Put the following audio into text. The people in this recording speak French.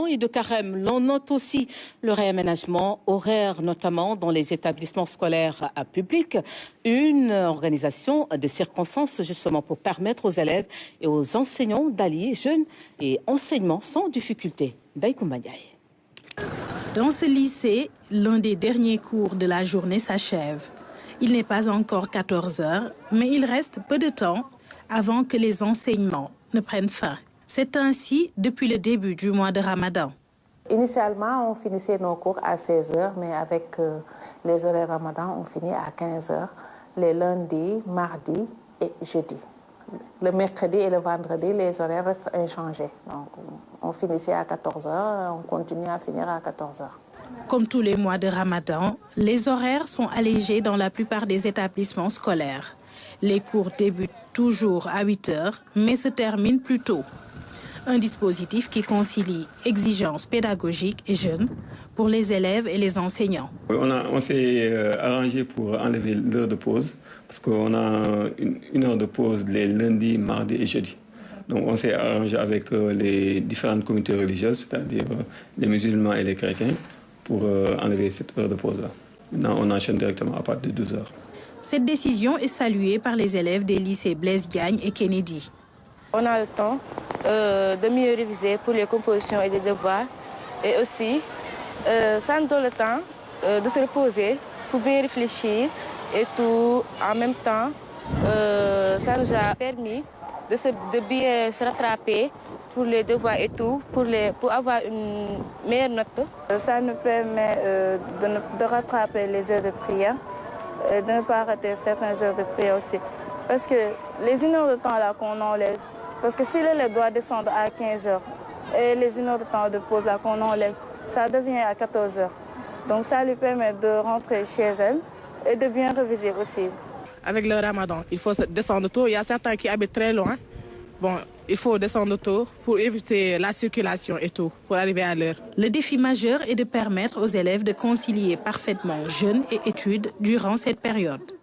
et de carême. L'on note aussi le réaménagement horaire, notamment dans les établissements scolaires publics. Une organisation de circonstances justement pour permettre aux élèves et aux enseignants d'allier jeunes et enseignement sans difficulté. Daïkoumbayaï. Dans ce lycée, l'un des derniers cours de la journée s'achève. Il n'est pas encore 14 heures, mais il reste peu de temps avant que les enseignements ne prennent fin. C'est ainsi depuis le début du mois de Ramadan. Initialement, on finissait nos cours à 16 heures, mais avec les horaires Ramadan, on finit à 15 heures, les lundis, mardis et jeudis. Le mercredi et le vendredi, les horaires restent inchangés. Donc, on finissait à 14 heures, on continue à finir à 14 heures. Comme tous les mois de Ramadan, les horaires sont allégés dans la plupart des établissements scolaires. Les cours débutent toujours à 8 heures, mais se terminent plus tôt. Un dispositif qui concilie exigences pédagogiques et jeunes pour les élèves et les enseignants. On s'est arrangé pour enlever l'heure de pause, parce qu'on a une heure de pause les lundis, mardis et jeudis. Donc on s'est arrangé avec les différentes communautés religieuses, c'est-à-dire les musulmans et les chrétiens, pour enlever cette heure de pause-là. Maintenant, on enchaîne directement à partir de 12 heures. Cette décision est saluée par les élèves des lycées Blaise Diagne et Kennedy. On a le temps de mieux réviser pour les compositions et les devoirs. Et aussi, ça nous donne le temps de se reposer pour bien réfléchir. Et tout, en même temps, ça nous a permis de bien se rattraper pour les devoirs et tout, pour avoir une meilleure note. Ça nous permet de rattraper les heures de prière, de ne pas rater certaines heures de prière aussi. Parce que les 1 heure de temps là qu'on enlève, parce que si l'élève doit descendre à 15 heures et les 1 heure de temps de pause là qu'on enlève, ça devient à 14 heures. Donc ça lui permet de rentrer chez elle et de bien réviser aussi. Avec le ramadan, il faut descendre tôt. Il y a certains qui habitent très loin. Bon, il faut descendre tôt pour éviter la circulation et tout, pour arriver à l'heure. Le défi majeur est de permettre aux élèves de concilier parfaitement jeûne et études durant cette période.